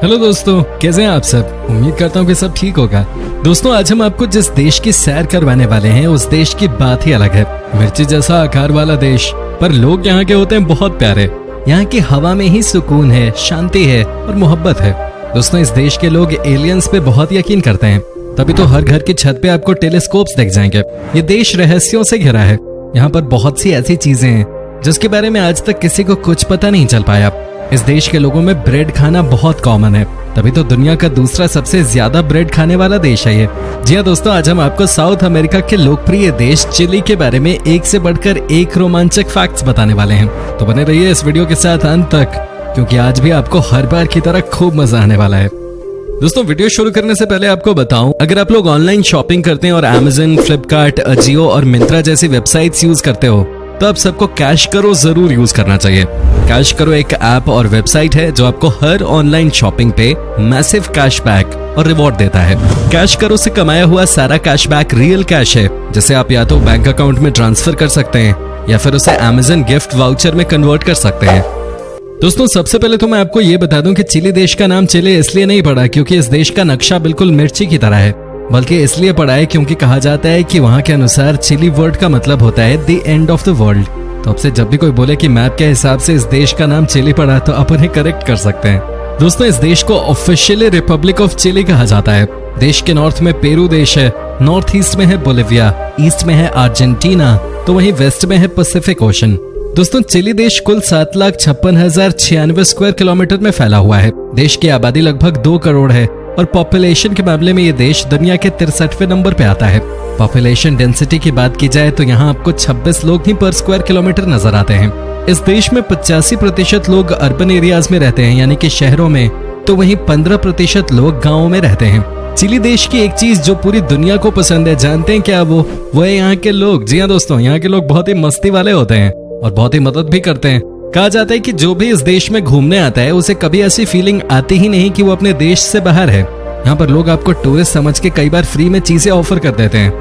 Hello दोस्तों, कैसे हैं आप सब। उम्मीद करता हूँ कि सब ठीक होगा। दोस्तों, आज हम आपको जिस देश की सैर करवाने वाले हैं उस देश की बात ही अलग है। मिर्ची जैसा आकार वाला देश, पर लोग यहाँ के होते हैं बहुत प्यारे। यहाँ की हवा में ही सुकून है, शांति है और मोहब्बत है। दोस्तों, इस देश के लोग एलियंस पे बहुत यकीन करते हैं, तभी तो हर घर की छत पे आपको टेलीस्कोप्स दिख जाएंगे। ये देश रहस्यों से घिरा है। यहाँ पर बहुत सी ऐसी चीजें हैं जिसके बारे में आज तक किसी को कुछ पता नहीं चल पाया। इस देश के लोगों में ब्रेड खाना बहुत कॉमन है, तभी तो दुनिया का दूसरा सबसे ज्यादा ब्रेड खाने वाला देश है ये। जी हाँ दोस्तों, आज हम आपको साउथ अमेरिका के लोकप्रिय देश चिली के बारे में एक से बढ़कर एक रोमांचक फैक्ट्स बताने वाले हैं। तो बने रहिए इस वीडियो के साथ अंत तक, क्योंकि आज भी आपको हर बार की तरह खूब मजा आने वाला है। दोस्तों, वीडियो शुरू करने से पहले आपको बताऊं, अगर आप लोग ऑनलाइन शॉपिंग करते हैं और Amazon, फ्लिपकार्ट, अजियो और मिंत्रा जैसी वेबसाइट्स यूज करते हो तो आप सबको कैश करो जरूर यूज करना चाहिए। कैश करो एक ऐप और वेबसाइट है जो आपको हर ऑनलाइन शॉपिंग पे मैसिव कैशबैक और रिवॉर्ड देता है। कैश करो से कमाया हुआ सारा कैशबैक रियल कैश है, जिसे आप या तो बैंक अकाउंट में ट्रांसफर कर सकते हैं या फिर उसे Amazon गिफ्ट वाउचर में कन्वर्ट कर सकते हैं। दोस्तों, सबसे पहले तो मैं आपको ये बता दूं कि चिली देश का नाम चिली इसलिए नहीं पड़ा क्योंकि इस देश का नक्शा बिल्कुल मिर्ची की तरह है, बल्कि इसलिए पड़ा है क्योंकि कहा जाता है कि वहाँ के अनुसार चिली वर्ड का मतलब होता है the end of the world. तो आपसे जब भी कोई बोले कि मैप के हिसाब से इस देश का नाम चिली पड़ा तो आप उन्हें करेक्ट कर सकते हैं। दोस्तों, इस देश को ऑफिशियली रिपब्लिक ऑफ चिली कहा जाता है। देश के नॉर्थ में पेरू देश है, नॉर्थ ईस्ट में है बोलिविया, ईस्ट में है अर्जेंटीना, तो वहीं वेस्ट में है पैसिफिक ओशन। दोस्तों, चिली देश कुल 7,56,096 स्क्वायर किलोमीटर में फैला हुआ है। देश की आबादी लगभग 2 करोड़ है और पॉपुलेशन के मामले में ये देश दुनिया के 63वें नंबर पे आता है। पॉपुलेशन डेंसिटी की बात की जाए तो यहाँ आपको 26 लोग ही पर स्क्वायर किलोमीटर नजर आते हैं। इस देश में 85% लोग अर्बन एरियाज में रहते हैं, यानी कि शहरों में, तो वहीं 15% लोग गाँवों में रहते हैं। चिली देश की एक चीज जो पूरी दुनिया को पसंद है, जानते हैं क्या? वो है यहाँ के लोग। जी हाँ दोस्तों, यहाँ के लोग बहुत ही मस्ती वाले होते हैं और बहुत ही मदद भी करते हैं। कहा जाता है कि जो भी इस देश में घूमने आता है उसे कभी ऐसी फीलिंग आती ही नहीं कि वो अपने देश से बाहर है। यहाँ पर लोग आपको टूरिस्ट समझ के कई बार फ्री में चीजें ऑफर कर देते हैं।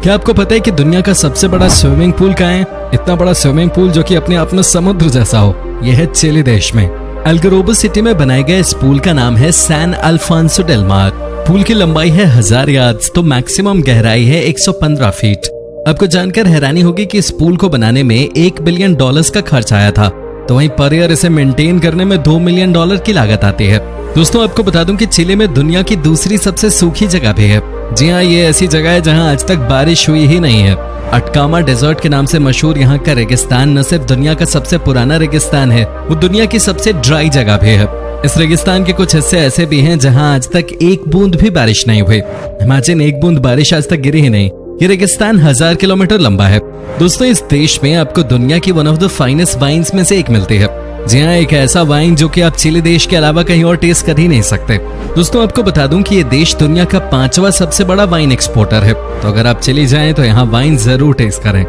क्या आपको पता है कि दुनिया का सबसे बड़ा स्विमिंग पूल कहाँ है? इतना बड़ा स्विमिंग पूल जो कि अपने आप में समुद्र जैसा हो, यह है चिली देश में। अल्गरोबो सिटी में बनाए गए इस पूल का नाम है सैन अल्फांसो डेल मार। पूल की लंबाई है 1000 यार्ड्स, तो मैक्सिमम गहराई है 115 फीट। आपको जानकर हैरानी होगी कि इस पूल को बनाने में $1 बिलियन का खर्च आया था, तो वहीं पर ईयर इसे मेंटेन करने में $2 मिलियन की लागत आती है। दोस्तों, आपको बता दूं कि चिली में दुनिया की दूसरी सबसे सूखी जगह भी है। जी हाँ, ये ऐसी जगह है जहां आज तक बारिश हुई ही नहीं है। अटकामा डेजर्ट के नाम से मशहूर यहाँ का रेगिस्तान न सिर्फ दुनिया का सबसे पुराना रेगिस्तान है, वो दुनिया की सबसे ड्राई जगह भी है। इस रेगिस्तान के कुछ हिस्से ऐसे भी हैं जहां आज तक एक बूंद भी बारिश नहीं हुई। इमेजिन, एक बूंद बारिश आज तक गिरी ही नहीं। ये रेगिस्तान 1000 किलोमीटर लंबा है। दोस्तों, इस देश में आपको दुनिया की one of the finest wines में से एक मिलती है। जी हाँ, एक ऐसा वाइन जो कि आप चिली देश के अलावा कहीं और टेस्ट कर ही नहीं सकते। दोस्तों, आपको बता दूं कि ये देश दुनिया का 5वां सबसे बड़ा वाइन एक्सपोर्टर है। तो अगर आप चिली जाएं तो यहाँ वाइन जरूर टेस्ट करें।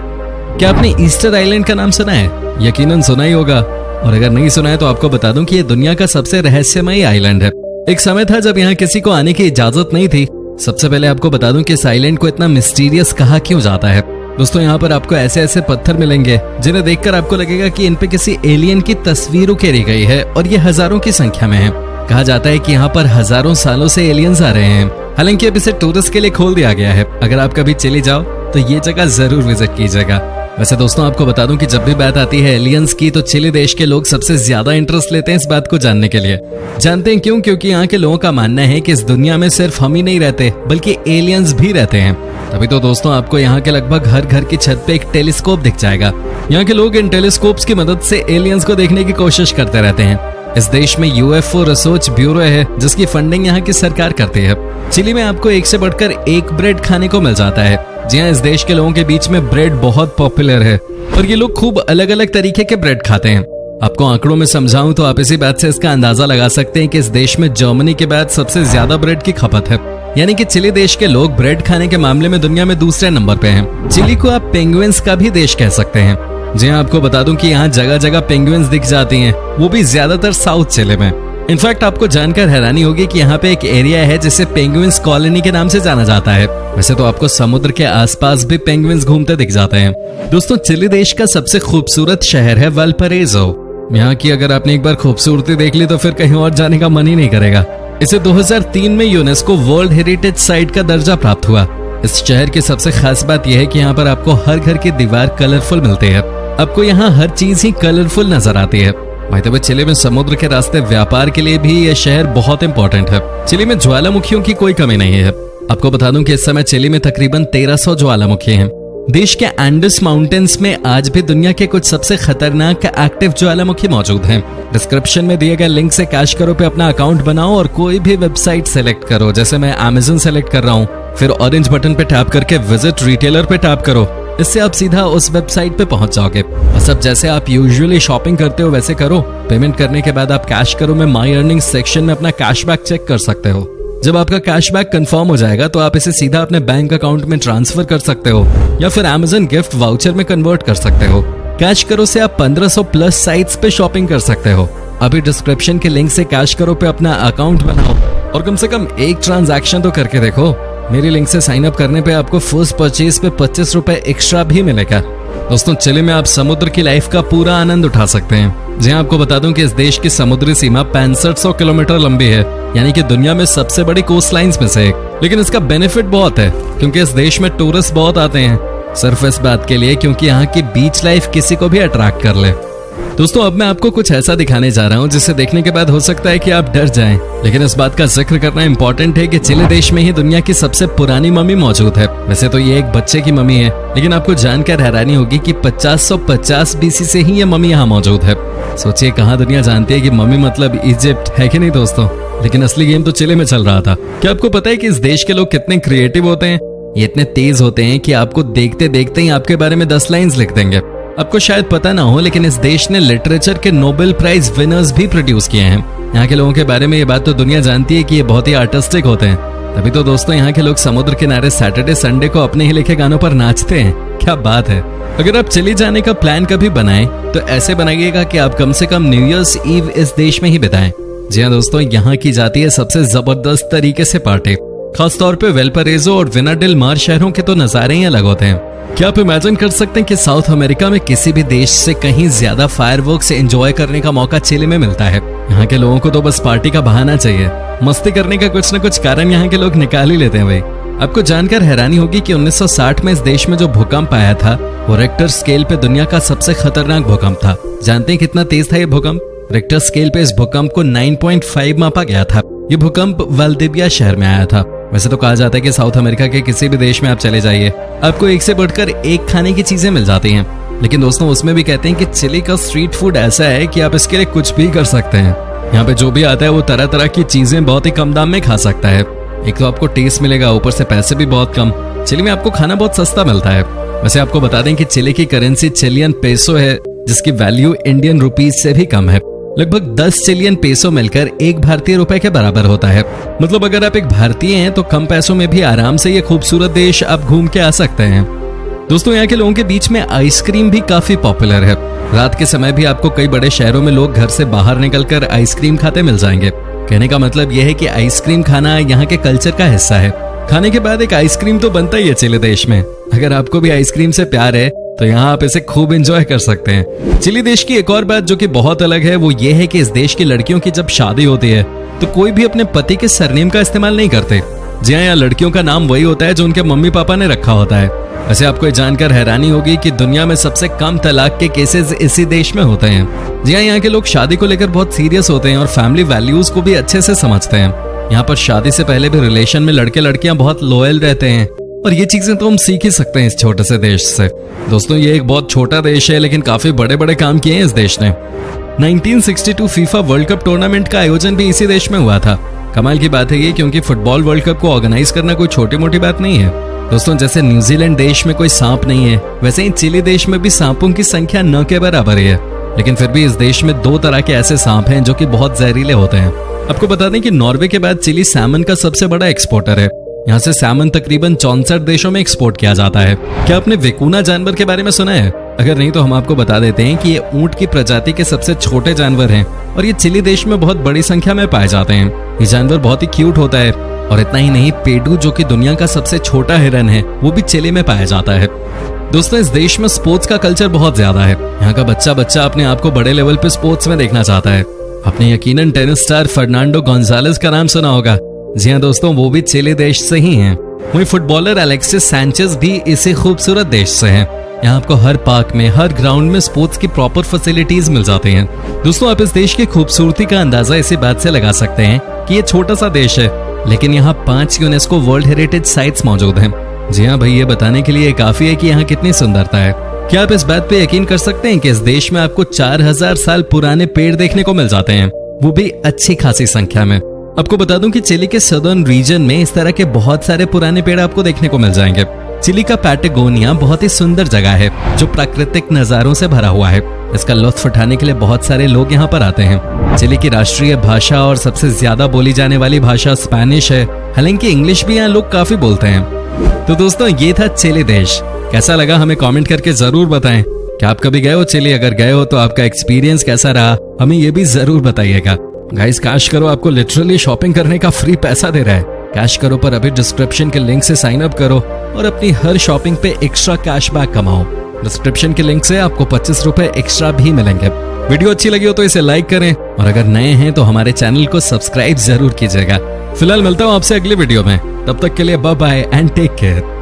क्या आपने ईस्टर आइलैंड का नाम सुना है? यकीनन सुना ही होगा, और अगर नहीं सुना है तो आपको बता दूं कि ये दुनिया का सबसे रहस्यमयी आइलैंड है। एक समय था जब यहाँ किसी को आने की इजाजत नहीं थी। सबसे पहले आपको बता दूं कि इस आइलैंड को इतना मिस्टीरियस कहा क्यों जाता है। दोस्तों, यहाँ पर आपको ऐसे ऐसे पत्थर मिलेंगे जिन्हें देखकर आपको लगेगा कि इन पे किसी एलियन की तस्वीर उकेरी गई है, और ये हजारों की संख्या में है। कहा जाता है कि यहाँ पर हजारों सालों से एलियंस आ रहे हैं। हालांकि अब इसे टूरिस्ट के लिए खोल दिया गया है। अगर आप कभी चिली जाओ तो ये जगह जरूर विजिट कीजिएगा। वैसे दोस्तों, आपको बता दूं कि जब भी बात आती है एलियंस की तो चिली देश के लोग सबसे ज्यादा इंटरेस्ट लेते हैं इस बात को जानने के लिए। जानते हैं क्यों? क्योंकि यहाँ के लोगों का मानना है कि इस दुनिया में सिर्फ हम ही नहीं रहते, बल्कि एलियंस भी रहते हैं। तभी तो दोस्तों, आपको यहाँ के लगभग हर घर की छत पे एक टेलीस्कोप दिख जाएगा। यहाँ के लोग इन टेलीस्कोप्स की मदद से एलियंस को देखने की कोशिश करते रहते हैं। इस देश में UFO रिसर्च ब्यूरो है जिसकी फंडिंग यहाँ की सरकार करती है। चिली में आपको एक से बढ़कर एक ब्रेड खाने को मिल जाता है। जी हाँ, इस देश के लोगों के बीच में ब्रेड बहुत पॉपुलर है और ये लोग खूब अलग अलग तरीके के ब्रेड खाते हैं। आपको आंकड़ों में समझाऊं तो आप इसी बात से इसका अंदाजा लगा सकते हैं कि इस देश में जर्मनी के बाद सबसे ज्यादा ब्रेड की खपत है। यानी कि चिली देश के लोग ब्रेड खाने के मामले में दुनिया में दूसरे नंबर पे हैं। चिली को आप पेंगुइन्स का भी देश कह सकते हैं। जी हाँ, आपको बता दूं कि यहाँ जगह जगह पेंगुइन्स दिख जाती हैं, वो भी ज्यादातर साउथ चिली में। इनफैक्ट आपको जानकर हैरानी होगी कि यहाँ पे एक एरिया है जिसे पेंगुइन्स कॉलोनी के नाम से जाना जाता है। वैसे तो आपको समुद्र के आसपास भी पेंगुइन्स घूमते दिख जाते हैं। दोस्तों, चिली देश का सबसे खूबसूरत शहर है वाल्पराइसो। यहाँ की अगर आपने एक बार खूबसूरती देख ली तो फिर कहीं और जाने का मन ही नहीं करेगा। इसे 2003 में यूनेस्को वर्ल्ड हेरिटेज साइट का दर्जा प्राप्त हुआ। इस शहर की सबसे खास बात यह है कि यहाँ पर आपको हर घर की दीवार कलरफुल मिलती है। आपको यहाँ हर चीज ही कलरफुल नजर आती है। भाई तो चिली में समुद्र के रास्ते व्यापार के लिए भी यह शहर बहुत इंपॉर्टेंट है। चिली में ज्वालामुखियों की कोई कमी नहीं है। आपको बता दूं कि इस समय चिली में तकरीबन 1300 ज्वालामुखी हैं। देश के एंडस माउंटेन्स में आज भी दुनिया के कुछ सबसे खतरनाक एक्टिव ज्वालामुखी मौजूद हैं। डिस्क्रिप्शन में दिए गए लिंक से कैश करो पे अपना अकाउंट बनाओ और कोई भी वेबसाइट सेलेक्ट करो। जैसे मैं Amazon सेलेक्ट कर रहा हूँ, फिर ऑरेंज बटन पे टैप करके विजिट रिटेलर पे टैप करो। इससे आप सीधा उस वेबसाइट पे पहुंच जाओगे। बस अब जैसे आप यूजुअली शॉपिंग करते हो वैसे करो। पेमेंट करने के बाद आप कैश करो में माई अर्निंग सेक्शन में अपना कैशबैक चेक कर सकते हो। जब आपका कैशबैक कंफर्म हो जाएगा तो आप इसे सीधा अपने बैंक अकाउंट में ट्रांसफर कर सकते हो या फिर Amazon गिफ्ट वाउचर में कन्वर्ट कर सकते हो। कैश करो से आप 1500 प्लस साइट्स पे शॉपिंग कर सकते हो। अभी डिस्क्रिप्शन के लिंक से कैश करो पे अपना अकाउंट बनाओ और कम से कम एक ट्रांजैक्शन तो करके देखो। मेरी लिंक से साइन अप करने पे आपको फर्स्ट परचेज पे 25 रुपए एक्स्ट्रा भी मिलेगा। दोस्तों चिली में आप समुद्र की लाइफ का पूरा आनंद उठा सकते हैं। जी आपको बता दूं कि इस देश की समुद्री सीमा 6500 किलोमीटर लंबी है, यानी कि दुनिया में सबसे बड़ी कोस्ट लाइन्स में से एक। लेकिन इसका बेनिफिट बहुत है क्योंकि इस देश में टूरिस्ट बहुत आते हैं, सिर्फ इस बात के लिए क्योंकि यहाँ की बीच लाइफ किसी को भी अट्रैक्ट कर ले। दोस्तों अब मैं आपको कुछ ऐसा दिखाने जा रहा हूँ जिसे देखने के बाद हो सकता है कि आप डर जाएं, लेकिन इस बात का जिक्र करना इंपॉर्टेंट है कि चिली देश में ही दुनिया की सबसे पुरानी मम्मी मौजूद है। वैसे तो ये एक बच्चे की मम्मी है, लेकिन आपको जानकर हैरानी होगी कि 5050 BC से ही ये मम्मी यहाँ मौजूद है। सोचिए कहाँ दुनिया जानती है कि मम्मी मतलब इजिप्ट, है कि नहीं दोस्तों? लेकिन असली गेम तो चिली में चल रहा था। क्या आपको पता है कि इस देश के लोग कितने क्रिएटिव होते हैं? ये इतने तेज होते हैं कि आपको देखते देखते ही आपके बारे में 10 लाइन्स लिख देंगे। आपको शायद पता ना हो, लेकिन इस देश ने लिटरेचर के नोबेल प्राइज विनर्स भी प्रोड्यूस किए हैं। यहाँ के लोगों के बारे में ये बात तो दुनिया जानती है कि ये बहुत ही आर्टिस्टिक होते हैं। तभी तो दोस्तों यहाँ के लोग समुद्र किनारे सैटरडे संडे को अपने ही लिखे गानों पर नाचते हैं। क्या बात है। अगर आप चिली जाने का प्लान कभी बनाएं तो ऐसे बनाइएगा कि आप कम से कम न्यू ईयर्स ईव इस देश में ही बिताएं। जी हाँ दोस्तों, यहाँ की जाती है सबसे जबरदस्त तरीके से पार्टी। खासतौर पे वेल्परेजो और विना डिल मार शहरों के तो नजारे ही अलग होते हैं। क्या आप इमेजिन कर सकते हैं कि साउथ अमेरिका में किसी भी देश से कहीं ज्यादा फायरवर्क्स एंजॉय करने का मौका चिली में मिलता है? यहाँ के लोगों को तो बस पार्टी का बहाना चाहिए, मस्ती करने का कुछ न कुछ कारण यहाँ के लोग निकाल ही लेते हैं भाई। आपको जानकर हैरानी होगी कि 1960 में इस देश में जो भूकंप आया था वो रिक्टर स्केल पे दुनिया का सबसे खतरनाक भूकंप था। जानते हैं कितना तेज था ये भूकंप? रिक्टर स्केल पे इस भूकंप को 9.5 मापा गया था। ये भूकंप वाल्देबिया शहर में आया था। वैसे तो कहा जाता है कि साउथ अमेरिका के किसी भी देश में आप चले जाइए, आपको एक से बढ़कर एक खाने की चीजें मिल जाती हैं। लेकिन दोस्तों उसमें भी कहते हैं कि चिली का स्ट्रीट फूड ऐसा है कि आप इसके लिए कुछ भी कर सकते हैं। यहाँ पे जो भी आता है वो तरह तरह की चीजें बहुत ही कम दाम में खा सकता है। एक तो आपको टेस्ट मिलेगा, ऊपर से पैसे भी बहुत कम। चिली में आपको खाना बहुत सस्ता मिलता है। वैसे आपको बता दें कि चिली की करेंसी चिलियन पेसो है, जिसकी वैल्यू इंडियन रुपीज से भी कम है। लगभग 10 चिलियन पेसो मिलकर 1 भारतीय रुपए के बराबर होता है। मतलब अगर आप एक भारतीय हैं तो कम पैसों में भी आराम से ये खूबसूरत देश आप घूम के आ सकते हैं। दोस्तों यहाँ के लोगों के बीच में आइसक्रीम भी काफी पॉपुलर है। रात के समय भी आपको कई बड़े शहरों में लोग घर से बाहर निकलकर आइसक्रीम खाते मिल जाएंगे। कहने का मतलब यह है कि आइसक्रीम खाना यहाँ के कल्चर का हिस्सा है। खाने के बाद एक आइसक्रीम तो बनता ही है चिली देश में। अगर आपको भी आइसक्रीम से प्यार है तो यहाँ आप इसे खूब एंजॉय कर सकते हैं। चिली देश की एक और बात जो कि बहुत अलग है वो ये है कि इस देश की लड़कियों की जब शादी होती है तो कोई भी अपने पति के सरनेम का इस्तेमाल नहीं करते। जी हाँ, यहाँ लड़कियों का नाम वही होता है जो उनके मम्मी पापा ने रखा होता है। वैसे आपको जानकर हैरानी होगी कि दुनिया में सबसे कम तलाक के केसेस इसी देश में होते हैं। जी हाँ, यहाँ के लोग शादी को लेकर बहुत सीरियस होते हैं और फैमिली वैल्यूज को भी अच्छे से समझते हैं। यहाँ पर शादी से पहले भी रिलेशन में लड़के लड़कियां बहुत लॉयल रहते हैं और ये चीजें तो हम सीख ही सकते हैं इस छोटे से देश से। दोस्तों ये एक बहुत छोटा देश है लेकिन काफी बड़े बड़े काम किए हैं इस देश ने। 1962 फीफा वर्ल्ड कप टूर्नामेंट का आयोजन भी इसी देश में हुआ था। कमाल की बात है ये, क्योंकि फुटबॉल वर्ल्ड कप को ऑर्गेनाइज करना कोई छोटी मोटी बात नहीं है। दोस्तों जैसे न्यूजीलैंड देश में कोई सांप नहीं है, वैसे ही चिली देश में भी सांपों की संख्या न के बराबर है। लेकिन फिर भी इस देश में 2 तरह के ऐसे सांप हैं जो कि बहुत जहरीले होते हैं। आपको बता दें कि नॉर्वे के बाद चिली सैमन का सबसे बड़ा एक्सपोर्टर है। यहाँ से सैमन तकरीबन 64 देशों में एक्सपोर्ट किया जाता है। क्या आपने विकुना जानवर के बारे में सुना है? अगर नहीं तो हम आपको बता देते हैं कि ये ऊंट की प्रजाति के सबसे छोटे जानवर हैं और ये चिली देश में बहुत बड़ी संख्या में पाए जाते हैं। ये जानवर बहुत ही क्यूट होता है और इतना ही नहीं, पेडू जो कि दुनिया का सबसे छोटा हिरन है वो भी चिली में पाया जाता है। दोस्तों इस देश में स्पोर्ट्स का कल्चर बहुत ज्यादा है। यहाँ का बच्चा बच्चा अपने आप को बड़े लेवल पे स्पोर्ट्स में देखना चाहता है। आपने यकीनन टेनिस स्टार फर्नांडो गोंजालेस का नाम सुना होगा। जी हाँ दोस्तों, वो भी चिली देश से ही हैं। वहीं फुटबॉलर अलेक्सिस सैंचेज भी इसी खूबसूरत देश से हैं। यहाँ आपको हर पार्क में, हर ग्राउंड में स्पोर्ट्स की प्रॉपर फैसिलिटीज मिल जाती हैं। दोस्तों आप इस देश की खूबसूरती का अंदाजा इसी बात से लगा सकते हैं कि ये छोटा सा देश है, लेकिन यहाँ 5 यूनेस्को वर्ल्ड हेरिटेज साइट्स मौजूद हैं। जी हाँ भाई, ये बताने के लिए काफी है कि यहाँ कितनी सुंदरता है। क्या आप इस बात पे यकीन कर सकते हैं कि इस देश में आपको 4000 साल पुराने पेड़ देखने को मिल जाते हैं, वो भी अच्छी खासी संख्या में। आपको बता दूं कि चिली के सदर्न रीजन में इस तरह के बहुत सारे पुराने पेड़ आपको देखने को मिल जाएंगे। चिली का पैटागोनिया बहुत ही सुंदर जगह है जो प्राकृतिक नजारों से भरा हुआ है। इसका लुत्फ उठाने के लिए बहुत सारे लोग यहाँ पर आते हैं। चिली की राष्ट्रीय भाषा और सबसे ज्यादा बोली जाने वाली भाषा स्पेनिश है, हालांकि इंग्लिश भी यहाँ लोग काफी बोलते हैं। तो दोस्तों ये था चिली देश। कैसा लगा हमें कमेंट करके जरूर बताएं। क्या आप कभी गए हो चिली? अगर गए हो तो आपका एक्सपीरियंस कैसा रहा, हमें ये भी जरूर बताइएगा। गाइस कैश करो आपको लिटरली शॉपिंग करने का फ्री पैसा दे रहा है। कैश करो पर अभी डिस्क्रिप्शन के लिंक से साइन अप करो और अपनी हर शॉपिंग पे एक्स्ट्रा कैशबैक कमाओ। डिस्क्रिप्शन के लिंक से आपको 25 रुपए एक्स्ट्रा भी मिलेंगे। वीडियो अच्छी लगी हो तो इसे लाइक करें और अगर नए हैं तो हमारे चैनल को सब्सक्राइब जरूर कीजिएगा। फिलहाल मिलता हूँ आपसे अगले वीडियो में, तब तक के लिए bye bye and take care.